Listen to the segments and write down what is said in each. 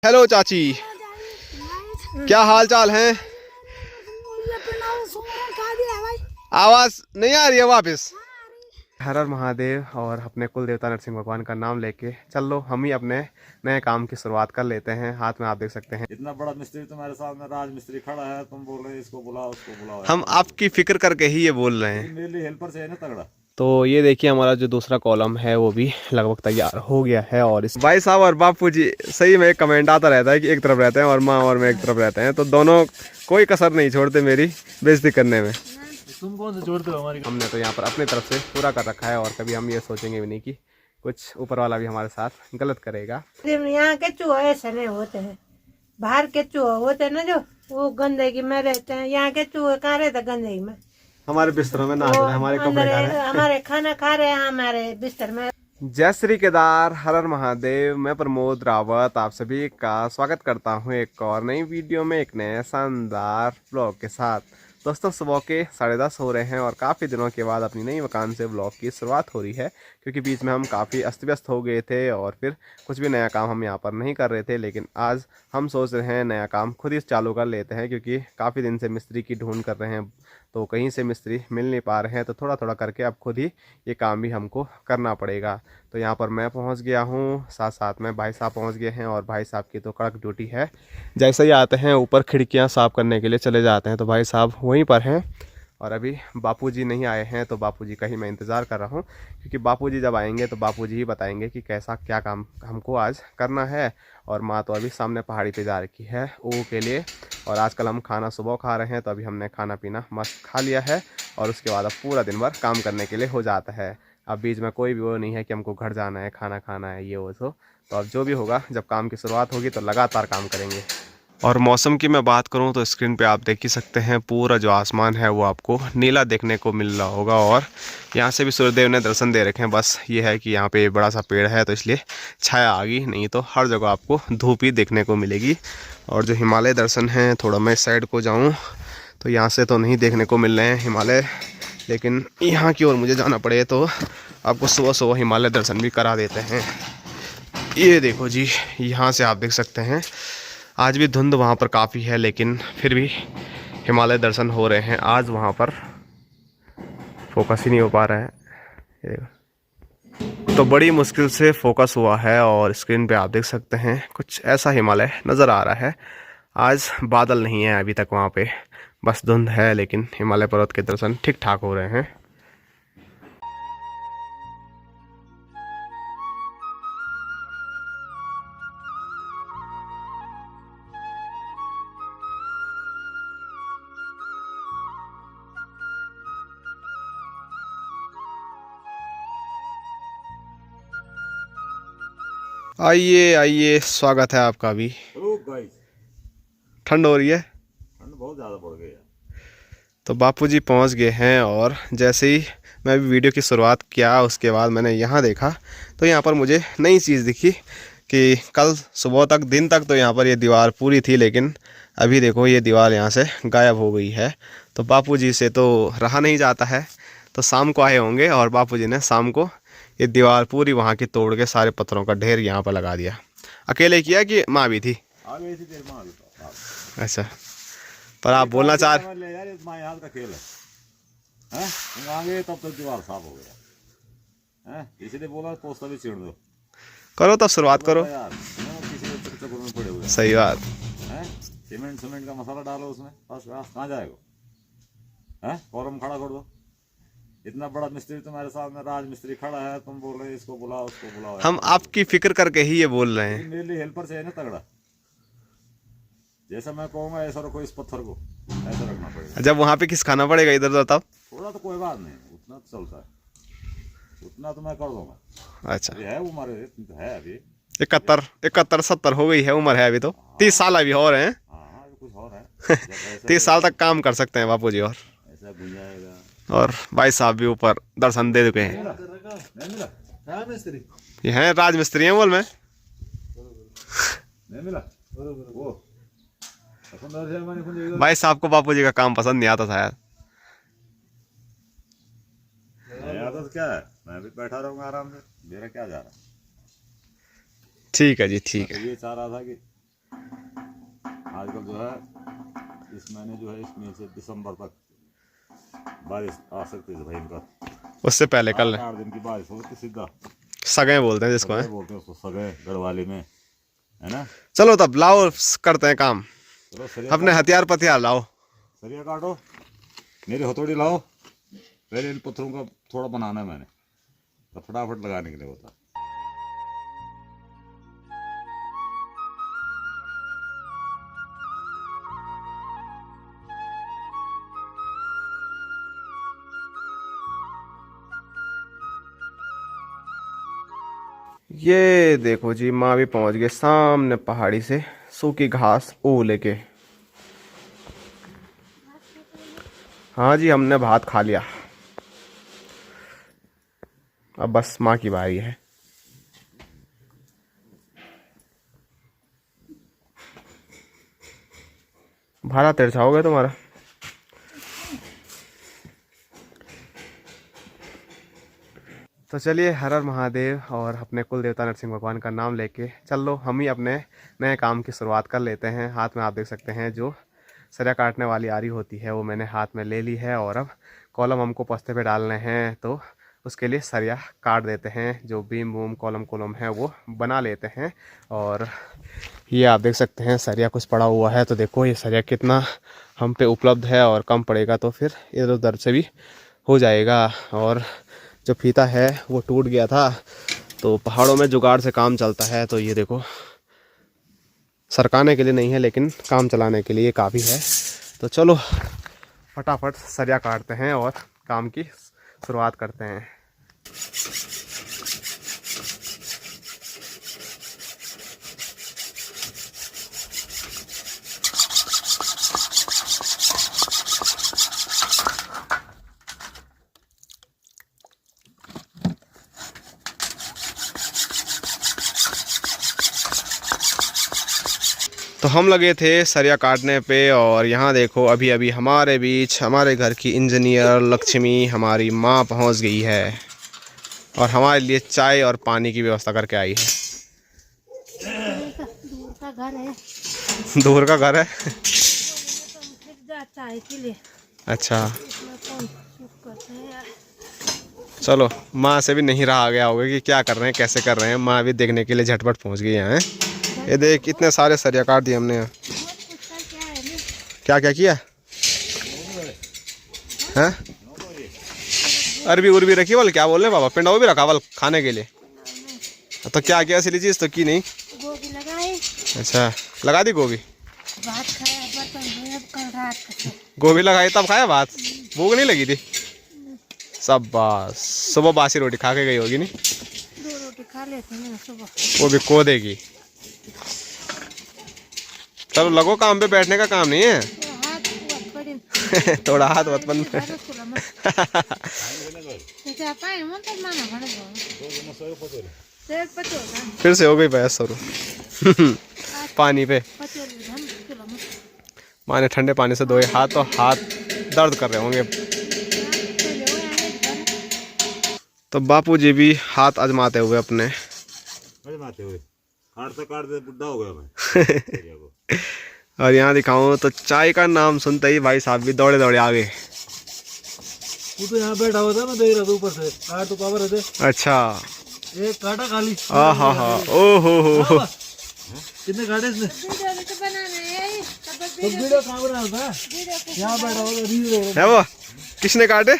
Hello चाची, क्या हाल चाल है? आवाज नहीं आ रही है वापस। हर हर महादेव। और अपने कुल देवता नरसिंह भगवान का नाम लेके चल लो, हम ही अपने नए काम की शुरुआत कर लेते हैं। हाथ में आप देख सकते हैं इतना बड़ा मिस्त्री तुम्हारे सामने राज मिस्त्री खड़ा है, तुम बोल रहे इसको बुलाओ उसको बुलाओ। हम आपकी फिक्र करके ही ये बोल रहे हैं। मेरे लिए हेल्पर से है ना तगड़ा। तो ये देखिए, हमारा जो दूसरा कॉलम है वो भी लगभग तैयार हो गया है। और इस भाई साहब और बापू जी, सही में एक कमेंट आता रहता है कि एक तरफ रहते हैं और माँ और मैं एक तरफ रहते हैं, तो दोनों कोई कसर नहीं छोड़ते मेरी बेइज्जती करने में। तुम कौन से छोड़ते हो हमारी? हमने तो यहाँ पर अपनी तरफ से पूरा कर रखा है और कभी हम ये सोचेंगे भी नहीं कि कुछ ऊपर वाला भी हमारे साथ गलत करेगा। यहाँ के चूहे ऐसे नहीं होते हैं, बाहर के चूहे होते हैं ना जो वो गंदगी में रहते हैं। यहाँ के चूहे कहाँ रहते गंदगी में? हमारे बिस्तरों में नाच रहे हैं, हमारे कपड़े खा रहे हैं, हमारे खाना खा रहे हैं हमारे बिस्तर में। जय श्री केदार, हर हर महादेव। मैं प्रमोद रावत आप सभी का स्वागत करता हूं एक और नई वीडियो में, एक नए शानदार ब्लॉग के साथ। दोस्तों, सुबह के 10:30 हो रहे हैं और काफ़ी दिनों के बाद अपनी नई मकान से ब्लॉग की शुरुआत हो रही है, क्योंकि बीच में हम काफ़ी अस्त व्यस्त हो गए थे और फिर कुछ भी नया काम हम यहाँ पर नहीं कर रहे थे। लेकिन आज हम सोच रहे हैं नया काम खुद ही चालू कर लेते हैं, क्योंकि काफ़ी दिन से मिस्त्री की ढूंढ कर रहे हैं, तो कहीं से मिस्त्री मिल नहीं पा रहे हैं। तो थोड़ा थोड़ा करके अब खुद ही ये काम भी हमको करना पड़ेगा। तो यहाँ पर मैं पहुँच गया हूँ, साथ साथ में भाई साहब पहुँच गए हैं और भाई साहब की तो कड़क ड्यूटी है। जैसे ही आते हैं ऊपर खिड़कियाँ साफ़ करने के लिए चले जाते हैं, तो भाई साहब वहीं पर हैं। और अभी बापूजी नहीं आए हैं, तो बापूजी का ही मैं इंतज़ार कर रहा हूँ, क्योंकि बापूजी जब आएंगे तो बापूजी ही बताएंगे कि कैसा क्या काम हमको आज करना है। और माँ तो अभी सामने पहाड़ी पे जा रखी है ऊ के लिए। और आजकल हम खाना सुबह खा रहे हैं, तो अभी हमने खाना पीना मस्त खा लिया है और उसके बाद अब पूरा दिन भर काम करने के लिए हो जाता है। अब बीच में कोई भी वो नहीं है कि हमको घर जाना है, खाना खाना है, ये वो। तो अब जो भी होगा, जब काम की शुरुआत होगी तो लगातार काम करेंगे। और मौसम की मैं बात करूं तो स्क्रीन पे आप देख ही सकते हैं, पूरा जो आसमान है वो आपको नीला देखने को मिल रहा होगा। और यहाँ से भी सूर्यदेव ने दर्शन दे रखे हैं। बस ये है कि यहाँ पे बड़ा सा पेड़ है तो इसलिए छाया आ गई, नहीं तो हर जगह आपको धूप ही देखने को मिलेगी। और जो हिमालय दर्शन हैं, थोड़ा मैं इस साइड को जाऊँ तो यहाँ से तो नहीं देखने को मिल रहे हैं हिमालय, लेकिन यहाँ की ओर मुझे जाना पड़े तो आपको सुबह सुबह हिमालय दर्शन भी करा देते हैं। ये देखो जी, यहाँ से आप देख सकते हैं। आज भी धुंध वहाँ पर काफ़ी है, लेकिन फिर भी हिमालय दर्शन हो रहे हैं। आज वहाँ पर फोकस ही नहीं हो पा रहा है, तो बड़ी मुश्किल से फोकस हुआ है। और स्क्रीन पे आप देख सकते हैं कुछ ऐसा हिमालय नज़र आ रहा है। आज बादल नहीं है अभी तक वहाँ पे, बस धुंध है, लेकिन हिमालय पर्वत के दर्शन ठीक ठाक हो रहे हैं। आइए आइए, स्वागत है आपका भी। ठंड हो रही है? ठंड बहुत ज्यादा बढ़ गई है। तो बापूजी पहुंच गए हैं और जैसे ही मैं भी वीडियो की शुरुआत किया, उसके बाद मैंने यहाँ देखा तो यहाँ पर मुझे नई चीज़ दिखी कि कल सुबह तक, दिन तक तो यहाँ पर ये दीवार पूरी थी, लेकिन अभी देखो ये दीवार यहाँ से गायब हो गई है। तो बापूजी से तो रहा नहीं जाता है, तो शाम को आए होंगे और बापूजी ने शाम को ये दीवार पूरी वहाँ की तोड़ के सारे पत्थरों का ढेर यहाँ पर लगा दिया। अकेले किया कि माँ भी थी? आ गई थी देर माँ भी तो। अच्छा, पर आप बोलना चाह रहे? ले यार, ये माँ याद का खेल है। तुम आ गए तब तक दीवार साफ हो गया है, इसलिए बोला पोस्टर भी छेड़ दो। करो तब शुरुआत करो यार किसी चक्कर में पड़े हुए सही बात हैं। सीमेंट का मसाला डालो उसमें, बस कहाँ जाएगा है? फॉर्म खड़ा कर दो। इतना बड़ा मिस्त्री तुम्हारे सामने राज मिस्त्री खड़ा है, तुम बोल रहे इसको बुलाओ उसको बुलाओ। हम आपकी फिक्र करके ही ये बोल रहे हैं। मेरे लिए हेल्पर से है ना तगड़ा। जैसा मैं कहूँगा ऐसा रखो, इस पत्थर को ऐसा रखना पड़ेगा। जब वहाँ पे किस खाना पड़ेगा इधर उधर तब? थोड़ा तो कोई बात नहीं, उतना तो चलता है, उतना तो मैं कर दूंगा। अच्छा, है उम्र है अभी 71-70 हो गई है उम्र है अभी तो। 30 साल अभी और हैं। हाँ कुछ और है। 30 साल तक काम कर सकते हैं बापूजी। और ऐसा गुंजाएगा। और भाई साहब भी ऊपर दर्शन दे चुके हैं। नहीं मिला, ये हैं राज मिस्त्री हैं बोल में। नहीं मिला वो भाई साहब को बापूजी का काम पसंद नहीं आता शायद। आदत क्या है, मैं भी बैठा रहूंगा आराम से, मेरा क्या जा रहा है। ठीक है जी, ठीक है। ये चाह रहा था कि आजकल जो है इस महीने जो है, इस महीने से दिसंबर तक बारिश आ सकती है भयंकर। उससे पहले कल 8 दिन की बारिश होती सीधा। सगे बोलते हैं जिसको, है बोलते हैं उसको सगे गढ़वाली में, है ना। चलो तब लाओ करते हैं काम, चलो सरिया अपने हथियार पथियार लाओ। सरिया काटो, मेरी हथौड़ी लाओ। पहले इन पत्थरों का थोड़ा बनाना है मैंने, तो फटाफट लगाने के लिए होता। ये देखो जी, माँ भी पहुंच गए सामने पहाड़ी से सूखी घास ओ लेके। हाँ जी, हमने भात खा लिया, अब बस माँ की बारी है। भाड़ा तिरछा हो गया तुम्हारा। तो चलिए, हर हर महादेव और अपने कुल देवता नरसिंह भगवान का नाम लेके चल लो, हम ही अपने नए काम की शुरुआत कर लेते हैं। हाथ में आप देख सकते हैं जो सरिया काटने वाली आरी होती है वो मैंने हाथ में ले ली है, और अब कॉलम हमको पस्ते पे डालने हैं, तो उसके लिए सरिया काट देते हैं। जो बीम बूम कॉलम कॉलम है वो बना लेते हैं। और ये आप देख सकते हैं सरिया कुछ पड़ा हुआ है, तो देखो ये सरिया कितना हम पे उपलब्ध है, और कम पड़ेगा तो फिर इधर उधर से भी हो जाएगा। और जो फीता है वो टूट गया था, तो पहाड़ों में जुगाड़ से काम चलता है। तो ये देखो, सरकाने के लिए नहीं है लेकिन काम चलाने के लिए काफ़ी है। तो चलो फटाफट सरिया काटते हैं और काम की शुरुआत करते हैं। तो हम लगे थे सरिया काटने पे, और यहाँ देखो अभी अभी हमारे बीच हमारे घर की इंजीनियर लक्ष्मी हमारी माँ पहुँच गई है, और हमारे लिए चाय और पानी की व्यवस्था करके आई है। दूर का घर है, दूर का घर है। चाय के लिए। अच्छा, इसमें कौन सुख करते हैं यार। चलो, माँ से भी नहीं रहा गया होगा कि क्या कर रहे हैं कैसे कर रहे हैं। माँ भी देखने के लिए झटपट पहुँच गई हैं। ये देख, इतने सारे सरिया काट दिए हमने यहाँ। क्या क्या किया है? अरबी उर्बी रखी बोल, क्या बोल रहे बाबा? पिंडा वो भी रखा बोल खाने के लिए। तो क्या किया, असली चीज़ तो की नहीं। गोभी लगाई। अच्छा, लगा दी गोभी। भात खाया, बर्तन धोया कल रात का। गोभी लगाई तब खाया भात, भूख नहीं लगी थी? सब बस सुबह बासी रोटी खा के गई होगी नहीं? 2 रोटी खा लेते हैं सुबह, वो भी को देगी। चलो लगो काम पे, बैठने का काम नहीं है। तो हाथ बहुत बड़ी थोड़ा हाथ उत्पन्न। फिर से हो गई बहस शुरू पानी पे। माने ठंडे पानी से धोए हाथ, तो हाथ दर्द कर रहे होंगे। तो बापूजी भी हाथ आजमाते हुए अपने काट दे, बुढ़ा हो गया मैं। और यहाँ दिखाऊं तो चाय का नाम सुनते ही भाई साहब भी दौड़े दौड़े आ गए। वो तो यहाँ बैठा हुआ था, मैं देख रहा था ऊपर से, काट तो पावर रहते। अच्छा, एक काटा खाली। हाँ हाँ हाँ, ओ हो। कितने काटे इसने? तो वीडियो कहाँ बना रहा था? यहाँ बैठा हुआ था, रील देख रहा है वो। किसने काटे?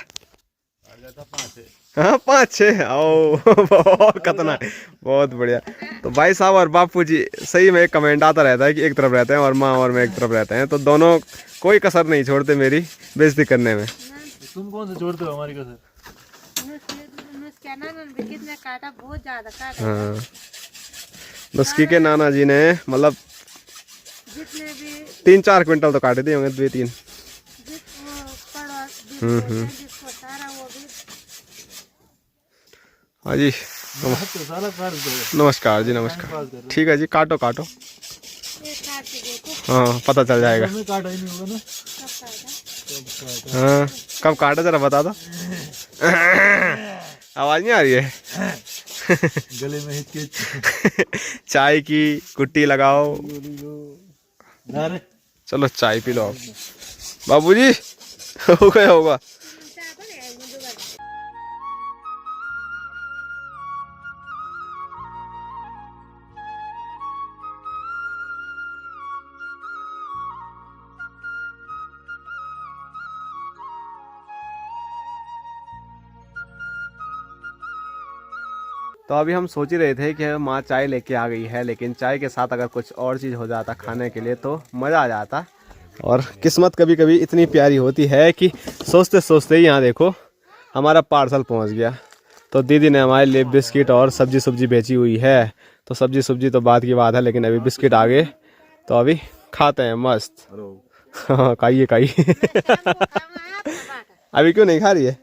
हाँ 5-6। ओ बहुत खतरनाक, बहुत बढ़िया। तो भाई साहब और बापूजी सही में एक कमेंट आता रहता है कि एक तरफ रहते हैं और माँ और मैं एक तरफ रहते हैं, तो दोनों कोई कसर नहीं छोड़ते मेरी बेइज्जती करने में। तुम कौन से छोड़ते हो हमारी कसर? कितने काटा, बहुत ज्यादा काटा। हाँ, नुस्खी के नाना जी ने मतलब जितने भी 3-4 क्विंटल तो काटे थे होंगे, 2-3। सारा वो भी। हाँ जी, तो सारा काट दो। नमस्कार जी, नमस्कार। ठीक है जी, काटो काटो। ये काट के देखो, हाँ पता चल जाएगा। हमें काटा ही नहीं होगा ना। कब काटा। हाँ, कब काटा जरा बता दो। आवाज नहीं आ रही है? गले में हिचकिच। चाय की कुट्टी लगाओ। अरे चलो चाय पी लो आप बाबूजी। हो गया होगा। तो अभी हम सोच ही रहे थे कि माँ चाय लेके आ गई है, लेकिन चाय के साथ अगर कुछ और चीज़ हो जाता खाने के लिए तो मज़ा आ जाता। और किस्मत कभी कभी इतनी प्यारी होती है कि सोचते सोचते ही यहाँ देखो हमारा पार्सल पहुँच गया। तो दीदी ने हमारे लिए बिस्किट और सब्जी भेजी हुई है। तो सब्जी तो बाद की बात है, लेकिन अभी बिस्किट आ गए तो अभी खाते हैं मस्त। हाँ खाइए खाइए। अभी क्यों नहीं खा रही है?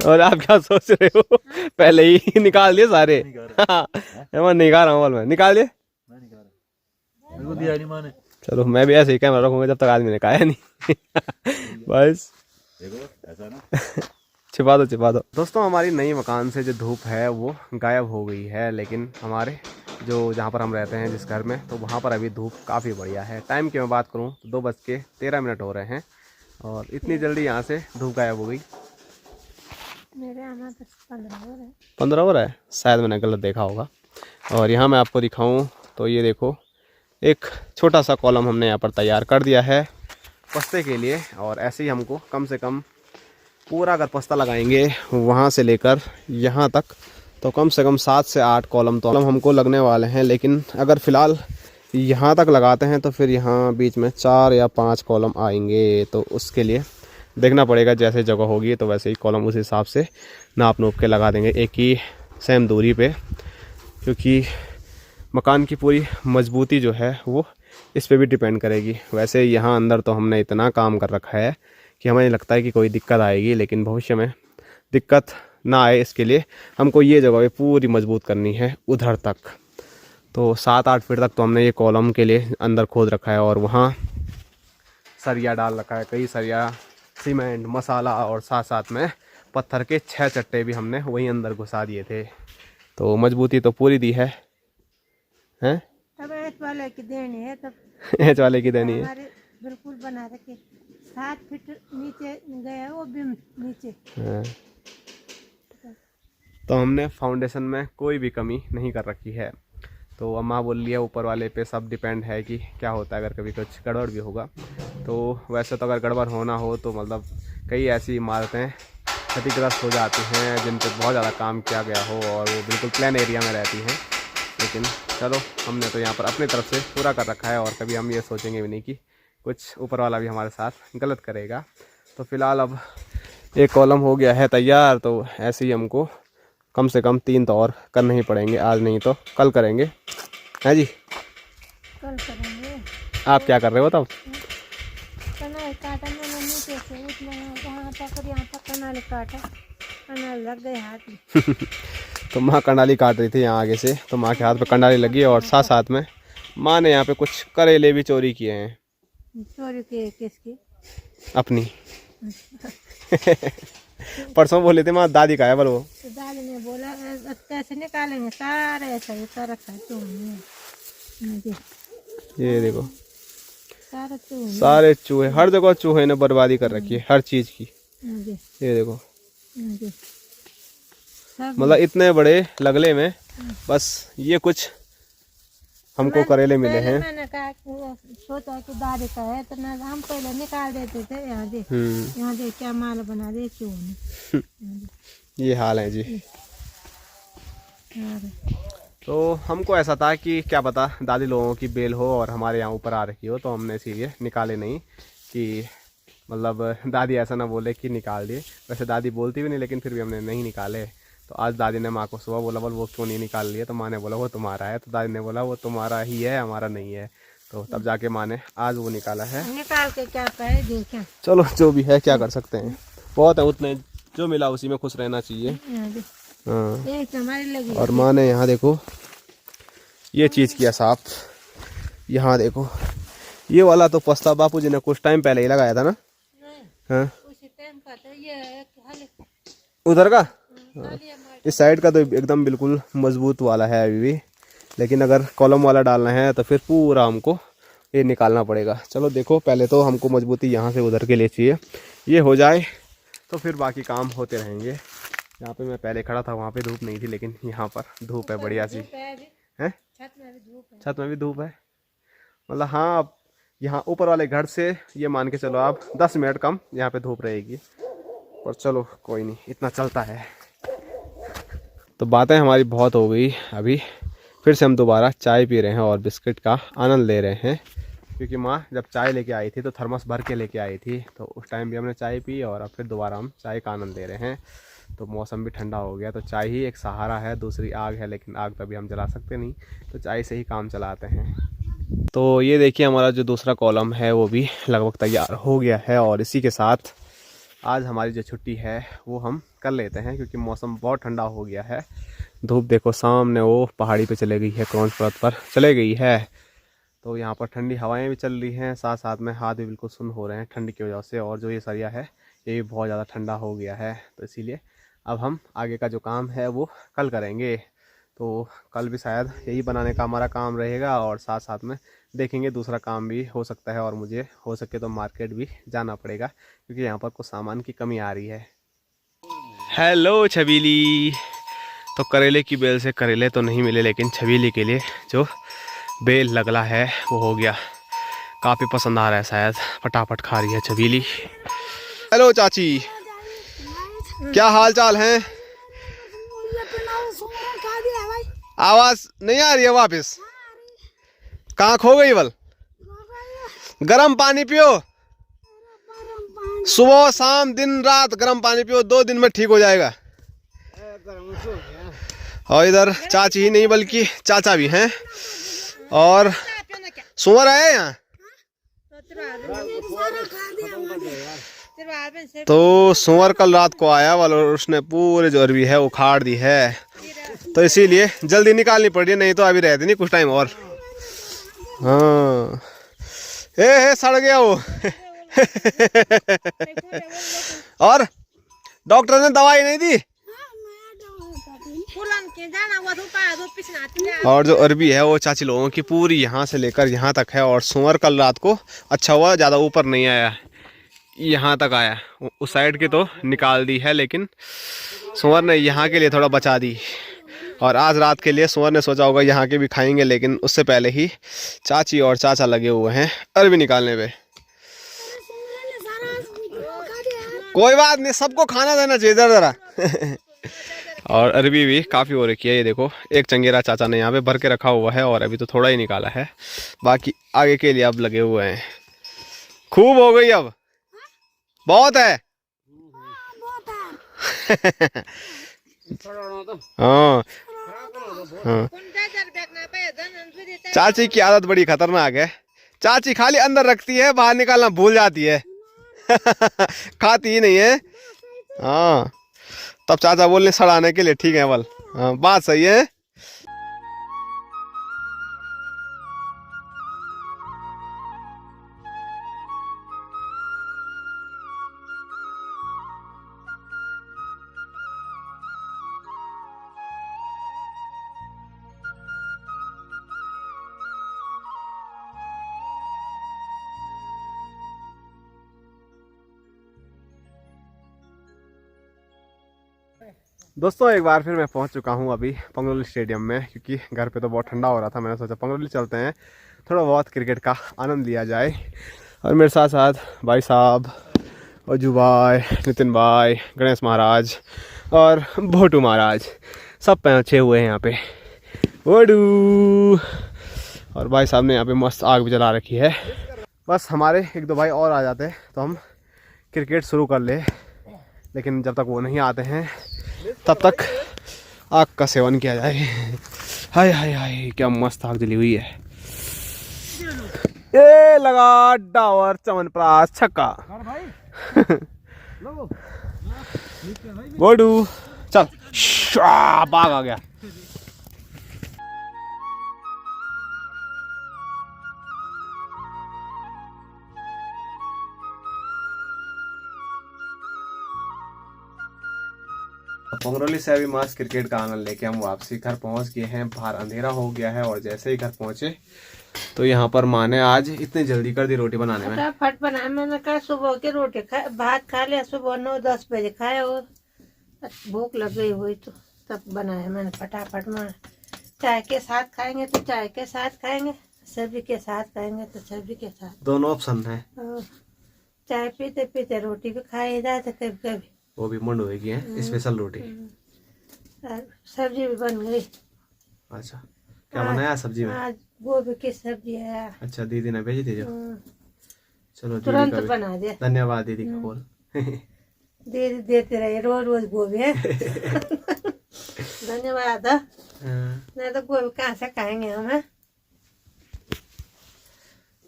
और आप क्या सोच रहे हो? पहले ही निकाल दिए सारे। मैं नहीं खा रहा हूँ, मैं निकाल दिए। मैं नहीं खा रहा, मेरे को दिया नहीं माँ ने। चलो मैं भी ऐसे ही कैमरा रखूंगा जब तक आदमी ने खाया नहीं। बस देखो ऐसा ना छिपा दो। दोस्तों हमारी नई मकान से जो धूप है वो गायब हो गई है, लेकिन हमारे जो जहाँ पर हम रहते हैं जिस घर में, तो वहाँ पर अभी धूप काफ़ी बढ़िया है। टाइम की मैं बात करूँ तो 2:13 हो रहे हैं और इतनी जल्दी यहाँ से धूप गायब हो गई। मेरे आना तो 15 हो रहा है। 15 हो रहा है, शायद मैंने गलत देखा होगा। और यहाँ मैं आपको दिखाऊं तो ये देखो एक छोटा सा कॉलम हमने यहाँ पर तैयार कर दिया है पस्ते के लिए। और ऐसे ही हमको कम से कम पूरा अगर पस्ता लगाएंगे वहाँ से लेकर यहाँ तक तो कम से कम 7 से 8 कॉलम तो हमको लगने वाले हैं। लेकिन अगर फ़िलहाल यहाँ तक लगाते हैं तो फिर यहाँ बीच में 4 या 5 कॉलम आएंगे। तो उसके लिए देखना पड़ेगा, जैसे जगह होगी तो वैसे ही कॉलम उस हिसाब से नाप नूप के लगा देंगे एक ही सेम दूरी पे, क्योंकि मकान की पूरी मजबूती जो है वो इस पे भी डिपेंड करेगी। वैसे यहाँ अंदर तो हमने इतना काम कर रखा है कि हमें लगता है कि कोई दिक्कत आएगी, लेकिन भविष्य में दिक्कत ना आए इसके लिए हमको ये जगह पूरी मजबूत करनी है उधर तक। तो 7-8 फीट तक तो हमने ये कॉलम के लिए अंदर खोद रखा है और वहाँ सरिया डाल रखा है, कई सरिया, सीमेंट, मसाला और साथ साथ में पत्थर के 6 चट्टे भी हमने वहीं अंदर घुसा दिए थे। तो मजबूती तो पूरी दी है, हैं? अब ऐस वाले की देनी है, तब ऐच वाले की देनी है। हमारे बिल्कुल बना रखे 7 फीट नीचे गया वो भी नीचे। हाँ। तो हमने फाउंडेशन में कोई भी कमी नहीं कर रखी है। तो अम्मा बोल लिया ऊपर वाले पे सब डिपेंड है कि क्या होता है, अगर कभी कुछ गड़बड़ भी होगा। तो वैसे तो अगर गड़बड़ होना हो तो मतलब कई ऐसी इमारतें क्षतिग्रस्त हो जाती हैं जिन पर बहुत ज़्यादा काम किया गया हो और वो बिल्कुल प्लेन एरिया में रहती हैं। लेकिन चलो हमने तो यहाँ पर अपनी तरफ से पूरा कर रखा है और कभी हम ये सोचेंगे भी नहीं कि कुछ ऊपर वाला भी हमारे साथ गलत करेगा। तो फिलहाल अब एक कॉलम हो गया है तैयार, तो ऐसे ही हमको कम से कम 3 तो और करने ही पड़ेंगे, आज नहीं तो कल करेंगे, हैं जी? कल करेंगे। आप क्या कर रहे हो तब? कनाल काटा मैंने नीचे से, उतना वहाँ तक और यहाँ तक कनाल काटा, कनाल लग गए हाथ में। तो माँ कंडाली काट रही थी यहाँ आगे से, तो माँ के हाथ पे कंडाली लगी और साथ साथ में माँ ने यहाँ पे कुछ करेले भी चोरी किए हैं। चोरी किए किसकी? अपनी। परसों बोले थे माँ दादी का है बोलो। तो दादी ने बोला कैसे निकालेंगे, सारे ऐसा ही कर रखा है चूहे। ये देखो सारे चूहे, सारे चूहे, हर जगह चूहे ने बर्बादी कर रखी है हर चीज की। ये देखो मतलब इतने बड़े लगले में बस ये कुछ हमको करेले मिले हैं। मैंने कहा सोचा कि दादी का है तो ना हम पहले निकाल देते थे। यहाँ देख क्या माल बना दे चूहे ने। ये हाल है जी। तो हमको ऐसा था कि क्या पता दादी लोगों की बेल हो और हमारे यहाँ ऊपर आ रखी हो, तो हमने इसीलिए निकाले नहीं कि मतलब दादी ऐसा ना बोले कि निकाल दिए। वैसे दादी बोलती भी नहीं, लेकिन फिर भी हमने नहीं निकाले। तो आज दादी ने माँ को सुबह बोला बोल वो क्यों नहीं निकाल लिए, तो माँ ने बोला वो तुम्हारा है। तो दादी ने बोला वो तुम्हारा ही है, हमारा नहीं है। तो तब जाके माँ ने आज वो निकाला है। निकाल के क्या पाए देखें। चलो जो भी है क्या कर सकते हैं, बहुत है, उतने जो मिला उसी में खुश रहना चाहिए। हाँ। एक हमारी लगी। और माँ ने यहाँ देखो ये चीज़ किया साफ। यहाँ देखो ये वाला तो पस्ता बापू जी ने कुछ टाइम पहले ही लगाया था ना। हाँ उसी टाइम का तो ये उधर का। इस साइड का तो एकदम बिल्कुल मजबूत वाला है अभी भी, लेकिन अगर कॉलम वाला डालना है तो फिर पूरा हमको ये निकालना पड़ेगा। चलो देखो, पहले तो हमको मजबूती यहाँ से उधर के लिए चाहिए, ये हो जाए तो फिर बाकी काम होते रहेंगे। यहाँ पे मैं पहले खड़ा था, वहाँ पे धूप नहीं थी, लेकिन यहाँ पर धूप है बढ़िया सी है। छत में भी धूप है, मतलब हाँ। अब यहाँ ऊपर वाले घर से ये मान के चलो आप 10 मिनट कम यहाँ पे धूप रहेगी, और चलो कोई नहीं, इतना चलता है। तो बातें हमारी बहुत हो गई, अभी फिर से हम दोबारा चाय पी रहे हैं और बिस्किट का आनंद ले रहे हैं। क्योंकि माँ जब चाय लेके आई थी तो थर्मस भर के लेके आई थी, तो उस टाइम भी हमने चाय पी, और अब फिर दोबारा हम चाय का आनंद ले रहे हैं। तो मौसम भी ठंडा हो गया, तो चाय ही एक सहारा है, दूसरी आग है, लेकिन आग तो अभी हम जला सकते नहीं, तो चाय से ही काम चलाते हैं। तो ये देखिए, हमारा जो दूसरा कॉलम है वो भी लगभग तैयार हो गया है, और इसी के साथ आज हमारी जो छुट्टी है वो हम कर लेते हैं, क्योंकि मौसम बहुत ठंडा हो गया है। धूप देखो सामने वो पहाड़ी पे चले गई है, क्रॉन्च पर्वत पर चले गई है, तो यहाँ पर ठंडी हवाएं भी चल रही हैं, साथ साथ में हाथ भी बिल्कुल सुन्न हो रहे हैं ठंड की वजह से। और जो ये सरिया है ये भी बहुत ज़्यादा ठंडा हो गया है, तो इसीलिए अब हम आगे का जो काम है वो कल करेंगे। तो कल भी शायद यही बनाने का हमारा काम रहेगा, और साथ साथ में देखेंगे दूसरा काम भी हो सकता है, और मुझे हो सके तो मार्केट भी जाना पड़ेगा, क्योंकि यहाँ पर कुछ सामान की कमी आ रही है। हेलो छबीली। तो करेले की बेल से करेले तो नहीं मिले, लेकिन छबीली के लिए जो बेल लगला है वो हो गया, काफ़ी पसंद आ रहा है, शायद फटाफट खा रही है छबीली। हेलो चाची, क्या हाल चाल है? आवाज नहीं आ रही है वापस? कहाँ खो गई बल? गर्म पानी पियो, सुबह शाम दिन रात गर्म पानी पियो, 2 दिन में ठीक हो जाएगा। और इधर चाची ही नहीं बल्कि चाचा भी हैं, और सुअर है यहाँ। तो सुअर कल रात को आया वाला, और उसने पूरे जो अरबी है उखाड़ दी है, तो इसीलिए जल्दी निकालनी पड़ रही है, नहीं तो अभी रहती नहीं कुछ टाइम और। हाँ सड़ गया वो। और डॉक्टर ने दवाई नहीं दी। और जो अरबी है वो चाची लोगों की पूरी यहाँ से लेकर यहाँ तक है, और सुअर कल रात को अच्छा हुआ ज़्यादा ऊपर नहीं आया, यहाँ तक आया। उस साइड की तो निकाल दी है, लेकिन सुअर ने यहाँ के लिए थोड़ा बचा दी, और आज रात के लिए सुअर ने सोचा होगा यहाँ के भी खाएंगे, लेकिन उससे पहले ही चाची और चाचा लगे हुए हैं अरबी निकालने पे। कोई बात नहीं, सबको खाना देना चाहिए ज़रा। और अरबी भी काफ़ी हो रखी है, ये देखो एक चंगेरा चाचा ने यहाँ पे भर के रखा हुआ है, और अभी तो थोड़ा ही निकाला है, बाकी आगे के लिए अब लगे हुए हैं। खूब हो गई, अब बहुत है। हाँ हाँ, चाची की आदत बड़ी खतरनाक है, चाची खाली अंदर रखती है, बाहर निकालना भूल जाती है। खाती ही नहीं है। हाँ, तब चाचा बोलने सड़ाने के लिए ठीक है बल। हाँ, बात सही है। दोस्तों एक बार फिर मैं पहुंच चुका हूं अभी पंगरोली स्टेडियम में, क्योंकि घर पे तो बहुत ठंडा हो रहा था। मैंने सोचा पंगरोली चलते हैं, थोड़ा बहुत क्रिकेट का आनंद लिया जाए। और मेरे साथ साथ भाई साहब, अजू भाई, नितिन भाई, गणेश महाराज और भोटू महाराज सब पहुँचे हुए हैं यहाँ पे। ओडू। और भाई साहब ने यहाँ पे मस्त आग भी जला रखी है। बस हमारे 1-2 भाई और आ जाते तो हम क्रिकेट शुरू कर ले, लेकिन जब तक वो नहीं आते हैं तब तक आग का सेवन किया जाए। हाय हाय हाय, क्या मस्त आग जली हुई है। ये लगा डावर चमनप्राश छक्का। गोडू चल, बाग आ गया। पंगरोली से अभी मस्त क्रिकेट का आनंद लेके हम वापसी घर पहुंच गए हैं। बाहर अंधेरा हो गया है और जैसे ही घर पहुंचे तो यहाँ पर माँ ने आज इतनी जल्दी कर दी रोटी बनाने में। फटाफट बनाया। मैंने कहा सुबह की रोटी खा, भात खा लिया सुबह 9-10 बजे खाया, और भूख लग गई हुई तो तब बनाया मैंने फटाफट में। चाय के साथ खाएंगे तो चाय के साथ खाएंगे, सब्जी के साथ खाएंगे तो सब्जी के साथ, दोनों ऑप्शन है। और चाय पीते पीते रोटी भी खाई जाते कभी कभी। वो भी मंडोए की है स्पेशल रोटी। और सब्जी भी बन गई। अच्छा, क्या बनाया सब्जी में? आज गोभी की सब्जी है। अच्छा, दीदी ने भेजी थी जो। चलो दीदी तुरंत का भी बना दिया। धन्यवाद दीदी का बोल। दीदी देते रहे रोज रोज गोभी है। धन्यवाद। नहीं तो गोभी कहाँ से खाएंगे हम, हैं?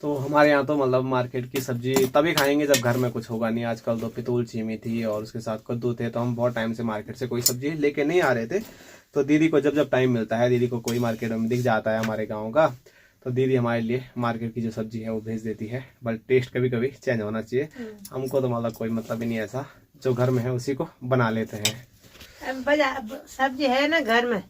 तो हमारे यहाँ तो मतलब मार्केट की सब्जी तभी खाएंगे जब घर में कुछ होगा नहीं। आजकल तो पितूल चीमी थी और उसके साथ कद्दू थे, तो हम बहुत टाइम से मार्केट से कोई सब्जी लेके नहीं आ रहे थे। तो दीदी को जब जब टाइम मिलता है, दीदी को कोई मार्केट में दिख जाता है हमारे गाँव का, तो दीदी हमारे लिए मार्केट की जो सब्जी है वो भेज देती है। बट टेस्ट कभी कभी चेंज होना चाहिए। हमको तो मतलब कोई मतलब ही नहीं ऐसा, जो घर में है उसी को बना लेते हैं। सब्जी है ना घर में,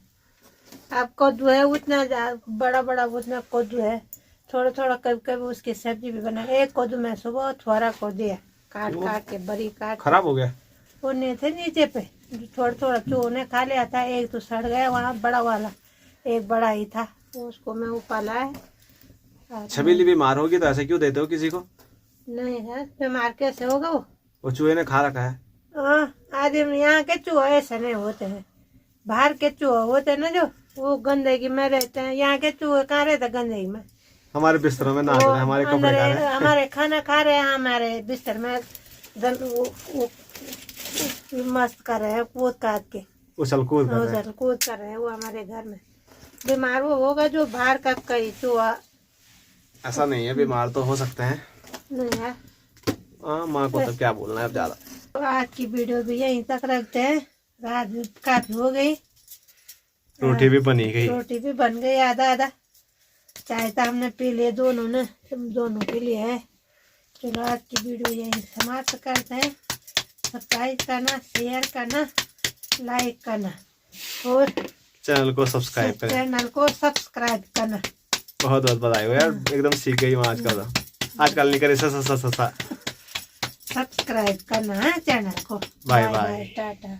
अब कद्दू है उतना बड़ा बड़ा, उतना कद्दू है, थोड़ा थोड़ा कभी कभी उसकी सब्जी भी बना। एक कद्दू मैं सुबह थोड़ा को दिया, काट काट के बड़ी काट। खराब हो गया? वो नहीं थे नीचे पे, थोड़ा थोड़ा चूने खा लिया था। एक तो सड़ गया वहाँ बड़ा वाला, एक बड़ा ही था, उसको मैं उपाला है। छबीली बीमार होगी तो ऐसे क्यों देते हो किसी को? नहीं है, बीमार कैसे होगा वो चूहे ने खा रखा है। आदमी यहाँ के चूहे ऐसे नहीं होते हैं, बाहर के चूहे होते ना जो वो गंदगी में रहते हैं। यहाँ के चूहे कहाँ रहते गंदगी में? हमारे बिस्तरों में नहा रहे, हमारे कपड़े खा रहे हैं, हमारे खाना खा रहे हैं, हमारे बिस्तर में मस्त कर रहे हैं, कूद काट के उछल कूद कर रहे हैं। उछल कूद कर रहे हैं। वो हमारे घर में बीमार वो होगा जो बाहर का कई चूहा। ऐसा नहीं है, बीमार तो हो सकते हैं। नहीं है। माँ को तो क्या बोलना है अब ज्यादा। तो आज की वीडियो भी यहीं तक रखते हैं। रात भी काफी हो गई, रोटी भी बनी गई, रोटी भी बन गई आधा आधा। चाय तो हमने पी लिए दोनों ने, दोनों के लिए है। चलो आज की वीडियो यहीं समाप्त करते हैं। सब्सक्राइब करना, शेयर करना, लाइक करना और चैनल को सब्सक्राइब करें। चैनल को सब्सक्राइब करना। बहुत बहुत बधाई हो यार, एकदम सीख गई हूँ आजकल। आजकल नहीं करे सब्सक्राइब करना है चैनल को। Bye bye. टाटा।